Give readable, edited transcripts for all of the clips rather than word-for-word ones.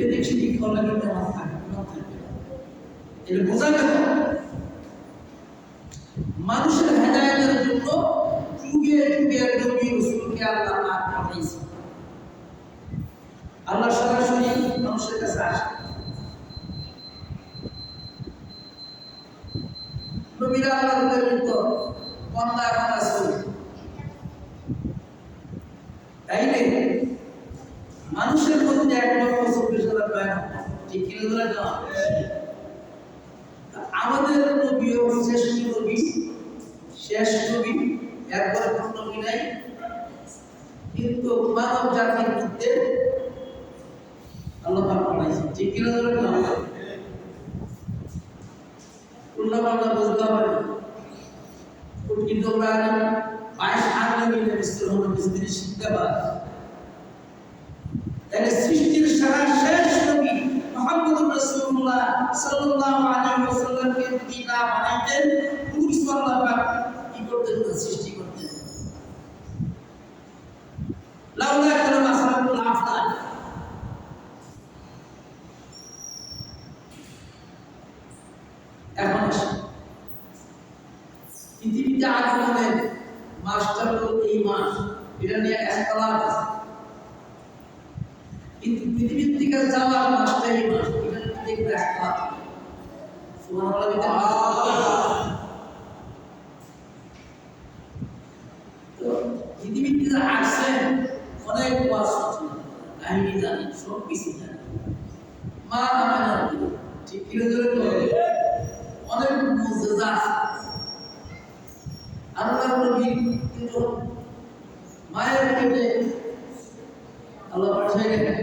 এদিক সেদিক করলে কিন্তু আমার থাকবে না, এটা বোঝা গেল। মানুষের হেদায়েতের জন্য যুগে যুগে নবী রাসূলকে আল্লাহ পাক পাঠিয়েছেন। আল্লাহ সরাসরি মানুষের কাছে আসে। নবীরা আল্লাহর প্রেরিত বান্দা এবং রাসূল, তাই না? মানুষের মধ্যে এক লক্ষ 24,000 পয়গম্বর, ঠিক কি না? আমাদের নবীও শ্রেষ্ঠ নবী, শেষ নবী, এরপরে কোন নবী নাই। কিন্তু মানব জাতির মধ্যে আল্লাহ পাক পাঠাইছেন, ঠিক কি না? বলতে হবে কিন্তু আমরা 22 আগে মিলে বিস্তার হলো বিস্তারিত শিক্ষাবাদ। তাহলে সৃষ্টির সারা শেষ নবী মুহাম্মদুর রাসূলুল্লাহ সাল্লাল্লাহু আলাইহি ওয়াসাল্লামকে যদি না বানাইতেন, পুরো আল্লাহ পাক কি করতেন? সৃষ্টি করতেন। লাউলা কালামা খালাকুল আফলাক, এখন পৃথিবীতে আগমনের মাসটা হলো এই মাস, এটা নিয়ে একতলাপ আছে। কিন্তু পৃথিবীর থেকে যাওয়ার মাসটা এই মাস, এটা দেখবে একতলাপ। তো পৃথিবীর থেকে আসছেন অনেক ওয়াজ শুনছেন, কাহিনী জানেন, সব কিছু জানেন। মা আমাদের ঠিক কি অনেক মুজিজা আল্লাহর নবী কিন্তু মায়ের পেটে আল্লাহ পাঠিয়ে গেলেন।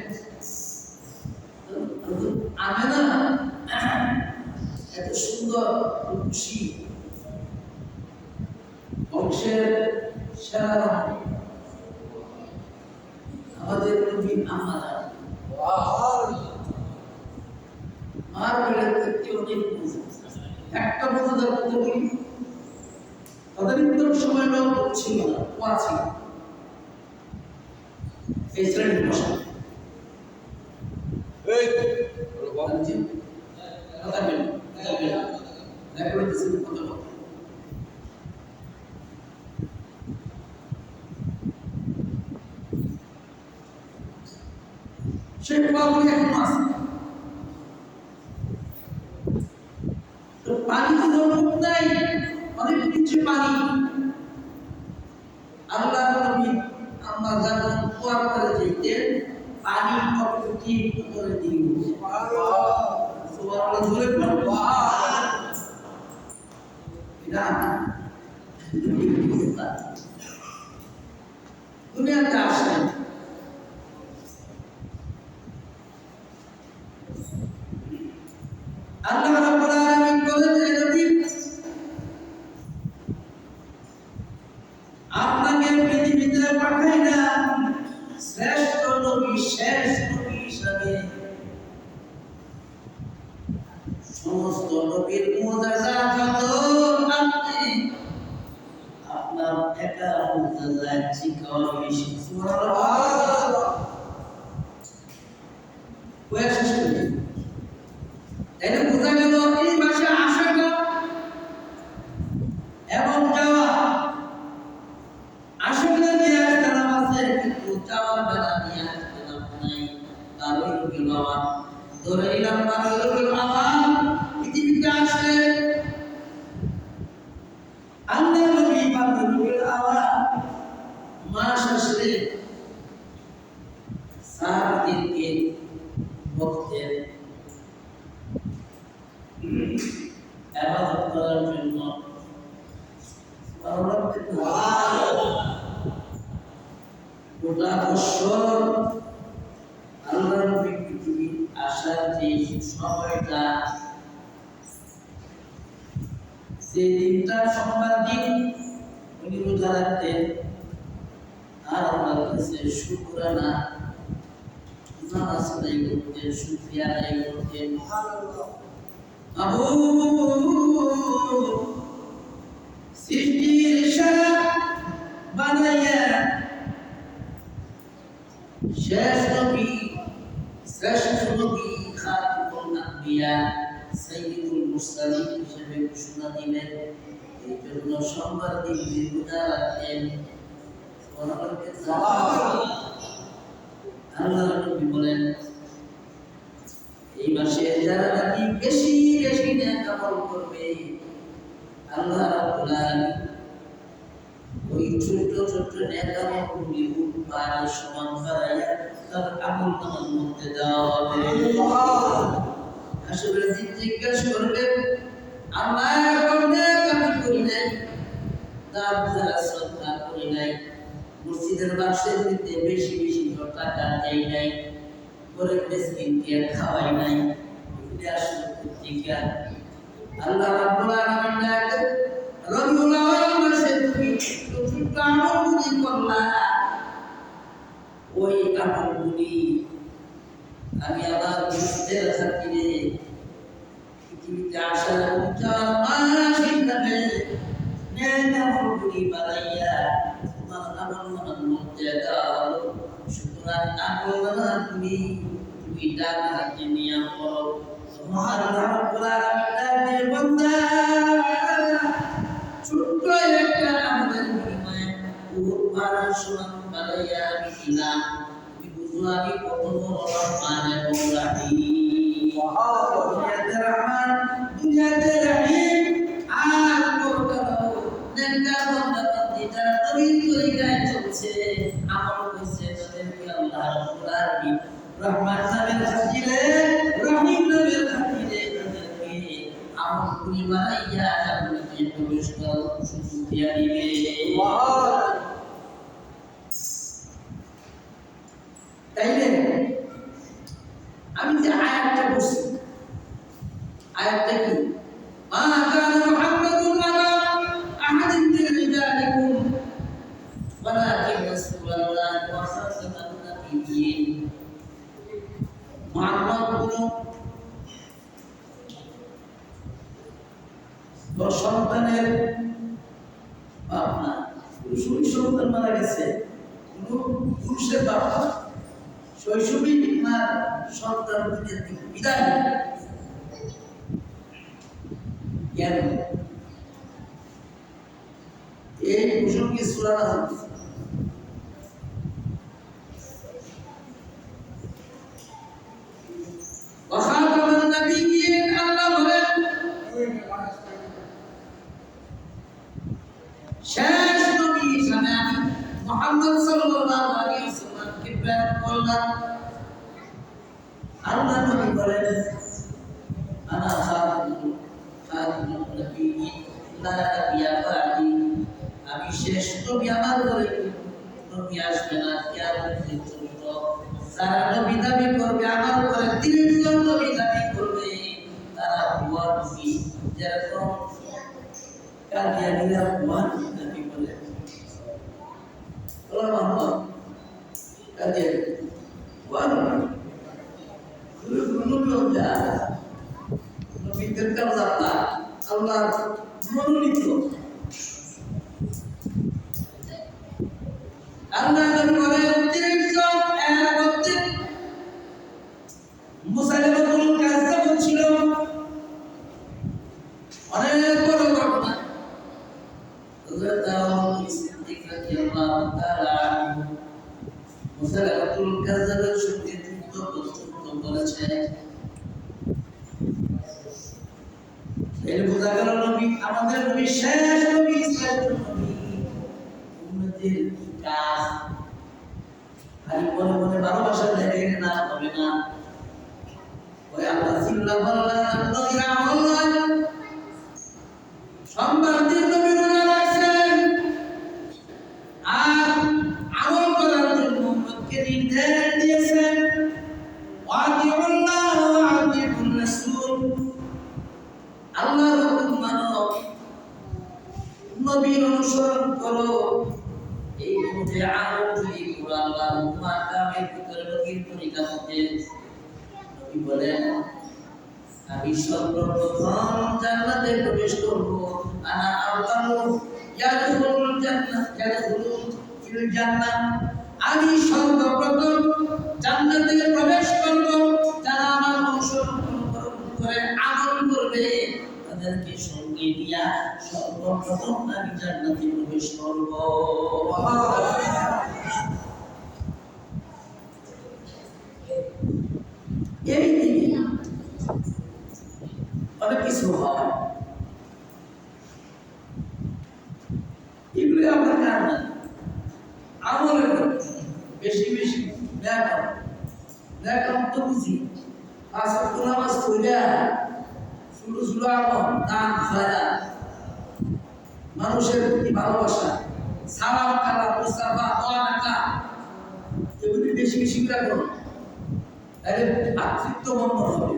আমেনা এত সুন্দর খুশি বংশের সেরা আমাদের নবী আম্মা মার পেটে থেকে অনেক একটা মজাদার কথা বলি, তদানীন্তন সময়টাও ছিল না, কুয়া ছিল। এই শ্রেণীর ভাষা সেই কুয়াগুলি এখন আছে। পানি তো নাই, অনেক কিছু পানি। আল্লাহ নবী আমরা যখন কুয়ার করে যেতেন, পানি অপেক্ষিত করে দিয়ে দুনিয়াতে আসেন। আল্লাহ রাব্বুল আলামিন বলেন, হে নবী, আপনাকে পৃথিবীতে পাঠাইলাম শ্রেষ্ঠ নবী, শেষ নবী হিসাবে। সমস্ত নবীর মুজিজা যত আপনি আপনার একা মুজিজা চিকাও বেশি। সুবহানাল্লাহ। কয় শেষ নবী এটা বোঝা গেল এই মাসে আসাটা এবং যাওয়া। আসলে নিয়ে আসতে নাম আছে, কিন্তু যাওয়ার বেলা নিয়ে আসতে নাম নাই। তারই রবিউল আওয়াল ধরে নিলাম, তারই রবিউল আওয়াল পৃথিবীতে আসলে আল্লাহ নবী তারই রবিউল আওয়াল মাস আসলে সাহাবীদেরকে ভক্তের ইবাদত করার জন্য গোটা বছর আল্লাহর নবী পৃথিবী আসার যে সময়টা, সেই দিনটা সোমবার দিন উনি রোজা রাখতেন আর আল্লাহর কাছে শুকরানা নামাজ আদায় করতেন, শুকরিয়া আদায় করতেন। সৃষ্টির সারা বানাইয়া শেষ নবী শ্রেষ্ঠ নবী খাতামুল আম্বিয়া সাইয়্যিদুল মুরসালিন হিসেবে ঘোষণা দিলেন। এই জন্য সোমবার দিন রোজা রাখেন। আল্লাহ নবী বলেন এই মাসে যারা নাকি বেশি বেশি নেক আমল করবে আল্লাহ রাব্বুল আলামিন ওই ছোট ছোট নেক আমলগুলি পাহাড়ের সমান বাড়াইয়া তার আমল নামার মধ্যে দেওয়া হবে। আসলে জিজ্ঞেস করবে আল্লাহ নেক আমি করি নাই, তার দ্বারা শ্রদ্ধা করি নাই, মসজিদের বাক্সের মধ্যে বেশি বেশি টাকা দেই নাই, গরিব মিসকিনকে খাওয়াই নাই, এগুলি আসলে প্রতিজ্ঞা। আল্লাহ রাব্বুল আলামিন ডাকেন রবিউল আউয়াল মাসে তুমি ছোট আমলগুলি করলা, ওই আমলগুলি আমি আবার বুঝতের খাতিরে পৃথিবীতে আসার 4 মাস হিসাবে নেক আমলগুলি বানাইয়া তোমার আমল নামার মধ্যে দাও। সুতরাং আমল নামাগুলি তুমি ডান হাতে নিয়ে পড়ো। মহান রব্বুল আলামিন বান্দা ছোট্ট একটা আমলের বিনিময়ে বহুত পাহাড় সমান বানাইয়া আমি দিলাম। তুমি বুঝো আমি কত বড় রহমান এবং রহিম। দুনিয়াতে রহমান দুনিয়াতে রহিম। আর পরকালেও নেককার বান্দা বান্দি যারা নবীর তরিকায় চলছে আমল করছে তাদেরকে আল্লাহ রাব্বুল আলামিন রহমান নামের খাতিরে রহিম নামের খাতিরে তাদেরকে আমলগুলি বানাইয়া জান্নাতে প্রবেশ করার সুযোগ দিয়া দিবে। তাইলে আমি যে আয়াতটা বলছি, আয়াতটা কি? মা কানা মুহাম্মাদুন আলা আহাদিন মিন রিজালিকুম ওয়ালাকিন রাসূলুল্লাহ ওয়া খাতামান নাবিয়্যিন। মুহাম্মদ কোন সন্তানের বাপ না, সন্তান মারা গেছে, কোন পুরুষের বাপ না, শৈশবী মার সন্তান বিদায় কেন এই প্রসঙ্গে সূরা ওয়াখাতামান নাবিয়্যিন আল্লাহ বলেন শেষ নবী হিসাবে আমি মুহাম্মদ সাল্লাল্লাহু আলাইহি ওয়াসাল্লামকে প্রেরণ করলাম। আল্লাহ নবী বলেন আনা খাতামুন নাবিয়্যিন লা নাবিয়্যা বা'দি, আমি শেষ নবী, আমার পরে নবী আসবে না কিয়ামত পর্যন্ত। যারা নবী দাবি করবে আমার পরে 30 জন নবী দাবি করবে তারা ভুয়া নবী। যেরকম কাদিয়ানীরা ভুয়া নবী বলে, ওরা মোহাম্মদ কাদিয়ানী ভুয়া নবী, নবীদের কামলা আল্লাহ মনোনীত। আল্লাহ নবী বলেন 30 জন এর মধ্যে মুসাইলামাতুল কাযযাব ছিল, অনেক বড় ঘটনা। হযরত আবু সিদ্দিক রাদিয়াল্লাহু তাআলা মুসাইলামাতুল কাযযাবের সঙ্গে যুদ্ধ প্রস্তুত করেছে। এর বোঝা গেল নবী আমাদের নবী শেষ নবী, শ্রেষ্ঠ নবী। উম্মতের কাজ খালি মনে মনে ভালোবাসা লেগে না হবে না। ওই আল্লাহ সিল্লাহ বললেন নবীর আমল নয়। সোমবার দিন নবী রোজা রাখছেন আর আমল করার জন্য উম্মতকে নির্দেশ দিয়েছেন ওয়াতিউল্লাহ ওয়া আতিউর রাসূল। আল্লাহর হুকুম মানো, নবীর অনুসরণ করো। এই মধ্যে আমল যদি করো আল্লাহর হুকুম কামের ভিতরে নবীর তরিকা মতে নবী বলেন আমি সর্বপ্রথম জান্নাতে প্রবেশ করব। আনা আউয়ালু ইয়াদখুলুল জান্নাহ ইয়াদখুলুল ফিল জান্নাহ, আমি সর্বপ্রথম প্রথম আমি জান্নাতে প্রবেশ করব। এই দিনে অনেক কিছু হয়, এগুলো আমরা জানি না। আমলের বেশি বেশি ব্যাকরণ তো বুঝি, আসল তো নামাজ পড়া শুরু শুরু আমল দান খয়রাত, মানুষের প্রতি ভালোবাসা, সালাম কালাম মুসাফা দোয়া রাখা, এগুলি বেশি বেশি করে করো, তাহলে আত্মীত্ব বন্ধন হবে।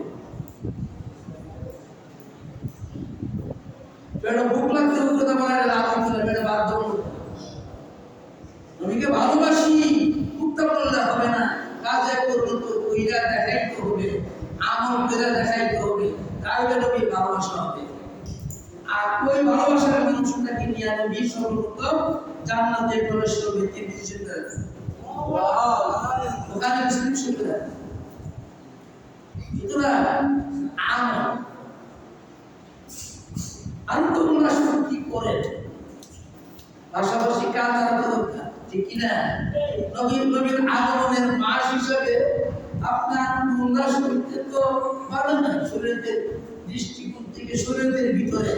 পেটে ভুক লাগতে ভুক কথা বলে লাভ হতো না, পেটে বাধ্য নবীকে ভালোবাসি ভুকটা বললে হবে না, কাজে করবো তো কইরা দেখাইতে হবে, আমল করে দেখাইতে হবে, তাহলে নবীর ভালোবাসা হবে। আর ওই ভালোবাসার মানুষটাকে নিয়ে নবী সর্বপ্রথম জান্নাতে প্রবেশ করবে। তিনি চিন্তা ওখানে চিন্তা সুতরাং আমল আন্তর্জাতিক শক্তি করে পাশাপাশি কাজ করা দরকার, ঠিক কিনা? নবীর আগমনের মাস হিসেবে আপনার উল্লাস করতে তো পারে না, শরীরের দৃষ্টিকোণ থেকে শরীরের ভিতরে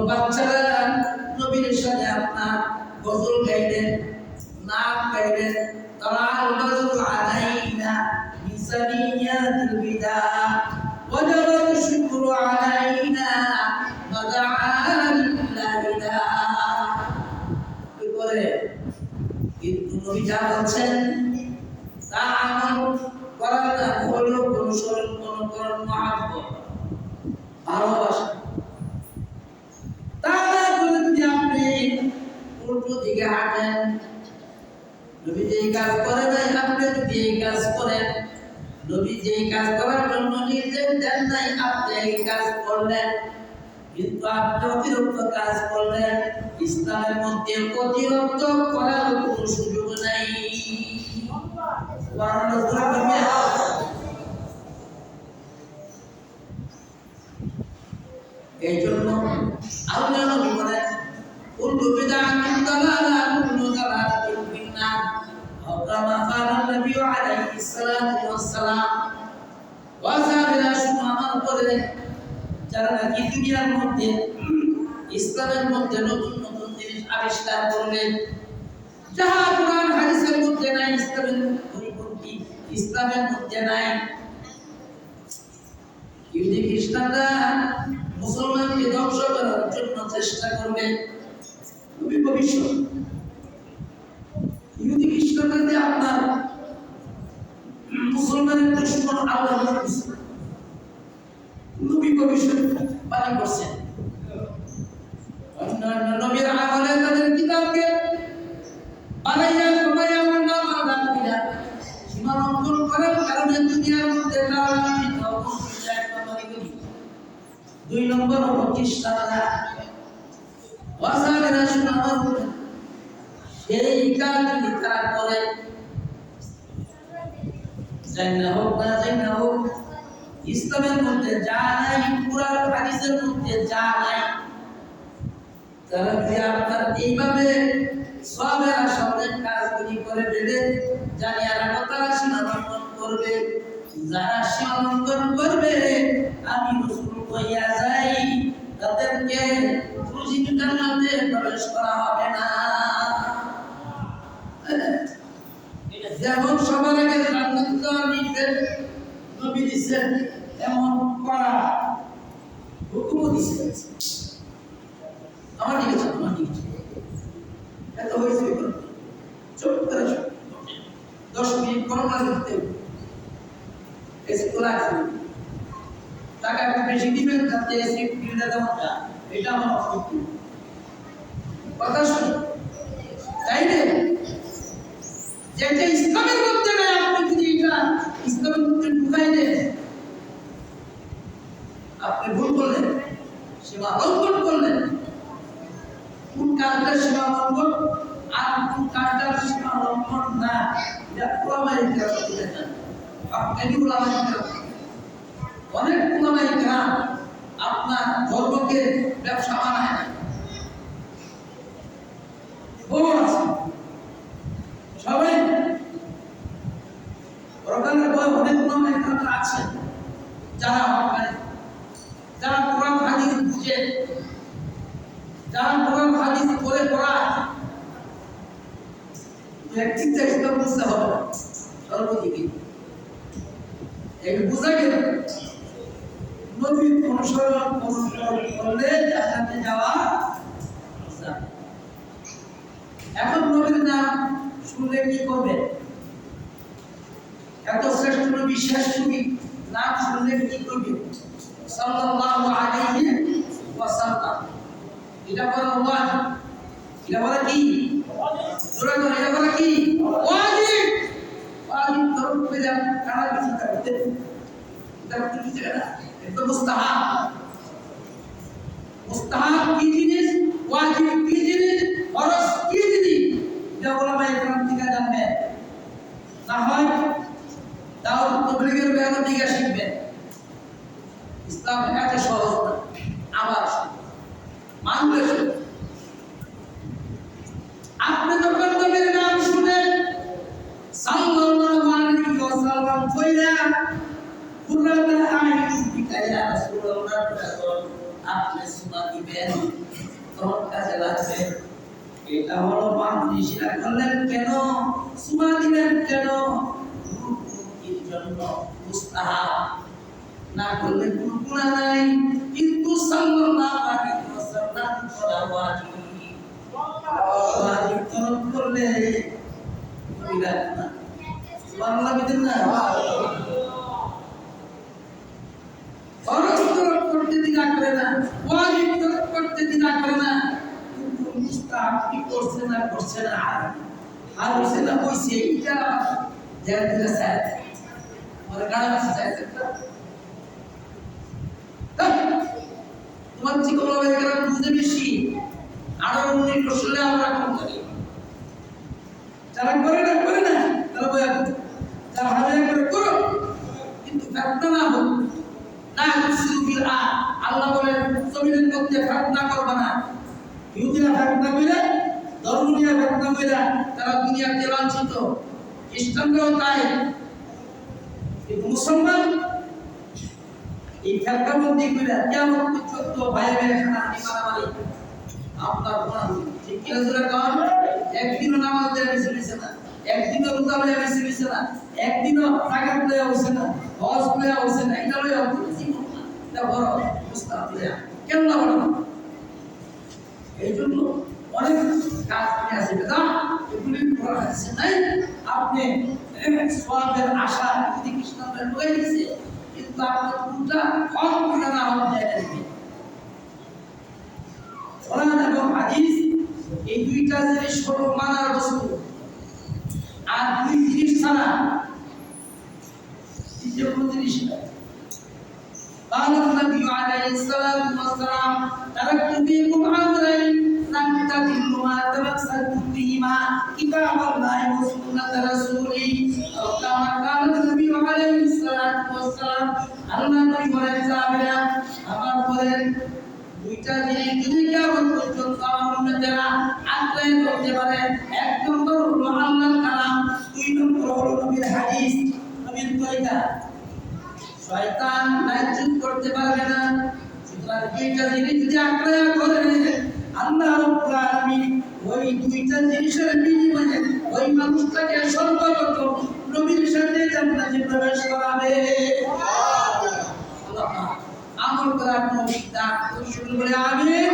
বাচ্চারা নবীর সাথে আপনার গজল গাইলেন, নাম গাইলেন, তারাল বদরু আলাইনা বিসানিয়াতিল বিদা ওয়াজাবাত শুকরু আলাইনা মাদাআল লাইলা করে। কিন্তু নবী যা বলছেন তা আমল করার না হলো অনুসরণ করণ মহাব্বত ভালোবাসা। দিকে হাঁটেন, নবী যেই কাজ করে নাই আপনি যদি এই কাজ করেন, নবী যেই কাজ করার জন্য নির্দেশ দেন নাই আপনি এই কাজ করলেন, কিন্তু আপনি অতিরিক্ত কাজ করলেন। ইসলামের মধ্যে অতিরিক্ত করার কোনো সুযোগ নাই। এই জন্য আল্লাহ নবী বলেন কুল্লু বিদআতিন দালালা কুল্লু দালালাতিন ফিন্নার, আও কামা ক্বালা নবী আলাইহিস সালাতু ওয়াস সালাম। ওয়াসাবিরা সুমান করে যারা নাকি দুনিয়ার মধ্যে ইসলামের মধ্যে নতুন নতুন জিনিস আবিষ্কার করলেন, যাহা কোরআন হাদিসের মধ্যে নাই, ইসলামের পরিপন্থী, ইসলামের মধ্যে নাই। ইহুদি খ্রিস্টানরা মুসলমানকে ধ্বংস করার জন্য চেষ্টা করবে, নবী ভবিষ্যৎ। ইহুদি খ্রিস্টানরা আপনার মুসলমানের দুশমন আল্লাহ নবী ভবিষ্যৎ বাণী করছেন। অন্যান্য নবীর আমলে তাদের কিতাবকে বানাইয়া কমাইয়া উল্টা পাল্টা করিয়া সীমালঙ্ঘন করার কারণে দুনিয়ার মধ্যে রাজনীতি অবস্থিত এক নম্বরে করি। 2 নম্বর হলো খ্রিস্টানরা ওয়াসাবিরা সুমান করে সেই কাজগুলি তারা করে, জান্নাত হোক না জান্নাত হোক, ইসলামের মধ্যে যা নাই, কুরআন হাদিসের মধ্যে যা নাই, তারা যদি আপনার এইভাবে সবের সামনে কাজগুলি করে ফেলে, জানি আর তারা সীমালঙ্ঘন করবে। যারা সীমালঙ্ঘন করবে আমি রাসূল কইয়া যাই তাদেরকে রুজির জান্নাতে প্রবেশ করা হবে না। যেমন সবার আগে জান্নাত দেওয়ার নির্দেশ নবী দিয়েছেন, এমন করা হুকুম দিয়েছেন। আমার দিকে আমার দিকে এত হয়েছে চোখ করে 10 মিনিট করোনা করতে এসে তোলা আছে, টাকা একটু বেশি দিবেন তাতে এসে কিনে দেওয়াটা, এটা আমার অসুবিধা কথা শুনি, তাই না? যেটা ইসলামের মধ্যে নেই, আপনি যদি এটা ইসলামের মধ্যে ঢুকাই দেন, আপনি ভুল করলেন, সীমা লঙ্ঘন করলেন। কোন কাজটা সীমা লঙ্ঘন আর কোন কাজটা সীমা লঙ্ঘন না, এটা ওলামায়ে কেরাম দেখেন। আপনাকে ওলামায়ে কেরাম, অনেক ওলামায়ে কেরাম আপনার ধর্মকে ব্যবসা বানায় না। সবাই পরকালের ভয় অনেক ওলামায়ে কেরাম আছে যারা যারা কোরআন হাদিস বুঝে, যারা কোরআন হাদিস পড়ে পড়ায়, চিন্তা হিসেবে বুঝতে হবে না সর্বদিকে এই বুঝা গেল নবীর অনুসরণ করলে জান্নাতে যাওয়া যাবে। এখন নবীর নাম শুনলে কি করবে? এত শ্রেষ্ঠ নবী, শেষ নবী নাম শুনলে কি করবে? সাল্লাল্লাহু আলাইহি ওয়াসাল্লাম, এটা বলা ওয়াজিব। এটা বলা কি? জোরে বলে, এটা বলা কি? ওয়াজিব। ওয়াজিব ধর্ম পেলে কারা বেশি করতে, এটা কি জায়গা? এটা মুস্তাহাব। মুস্তাহাব কি জিনিস, ওয়াজিব কি জিনিস, ফরজ কি জিনিস, এটা ওলামায়ে কেরাম থেকে জানবেন। না হয় দাওয়াত তাবলীগের বেয়াদব থেকে শিখবেন। ইসলাম এত সহজ না, আবার মানলে আপনি যখন নবীর নাম শুনেন সাল্লাল্লাহু আলাইহি ওয়াসাল্লাম কইরা কুরআনে আয়াত বিকায়া রাসূলুল্লাহ আপনি সুনা দিবেন, তখন কাজে লাগবে। এটা হলো মানুষরা করলেন কেন, সুনা দিলেন কেন? মুক্তির জন্য, মুস্তাহাব না করলে কোনো গুনাহ নাই, কিন্তু সাল্লাল্লাহু আলাইহি ওয়াসাল্লাম করা ওয়াজিব। ওয়াজিব তরক করলে বিরাট না, সুবহানাল্লাহ বিদিন না। ফরজ তরক করতে দ্বিধা করে না, ওয়াজিব তরক করতে দ্বিধা করে না, কিন্তু মুস্তাহাব কি করছে না আর হইছে না হইছে, এটা জানতে চায় মানে গাড়া চায়। তোমার চিকলাবাই কেরাম বুঝে বেশি, আরো উনি রসুলে আমরা কম করি। যারা করে না তারা বয়া যারা হাজার করে করো, কিন্তু ফেতনা না হোক না। আল্লাহ বলেন জমিনের মধ্যে ফেতনা করবে না। ইহুদিরা ফেতনা কইরা, ধর্ম নিয়ে ফেতনা কইরা তারা দুনিয়াতে লাঞ্ছিত, খ্রিস্টানরাও তাই। কিন্তু মুসলমান এই ফেতনাবন্দি কইরা কেমন পর্যন্ত ভাই ভাই খানাহানি মারামারি আপনার ঠিক কি হজরে কারণ একদিনও নামাজ দেয়া বেশি না, একদিনও রোজা লইয়া বেশি না, একদিনও টাকা লইয়া হইছে না, হজ লইয়া হইছে না, এটা লইয়া হইছে না, এটা বড় মুস্তাহাব লইয়া কেন না বলো না। এই জন্য অনেক কাজ নিয়ে আসে বেদা, এগুলি করা হচ্ছে নাই। আপনি সওয়াবের আশা যদি কৃষ্ণের লয়ে গেছে, কিন্তু আপনার কোনটা হক কোনটা না হক যায় না। কোরআন এবং হাদিস এই দুইটা জিনিস হলো মানার বস্তু, আর দুই জিনিস ছাড়া তৃতীয় কোনো জিনিস নাই। قال النبي عليه الصلاة والسلام تركت فيكم أمرين لن تضلوا ما تمسكتم بهما كتاب الله وسنة رسوله أو كما قال النبي عليه الصلاة والسلام আল্লাহ নবী বলেন সাহাবীরা আমার বলেন দুইটা জিনিস যদি কিয়ামত পর্যন্ত আমার উম্মতেরা আঁকড়ে ধরতে পারে, এক নম্বর হলো আল্লাহর কালাম, দুই নম্বর হলো নবীর হাদিস, নবীর তরিকা। শয়তান লাইজুত করতে পারবে না। সুতরাং দুইটা জিনিস যদি আঁকড়ে ধরে আল্লাহ রাব্বুল আলামিন ওই দুইটা জিনিসের বিনিময়ে ওই মানুষটাকে সর্বপ্রথম নবীর সাথে জান্নাতে প্রবেশ করাবে। আমল করার নবী তা শুরু করে আমিন।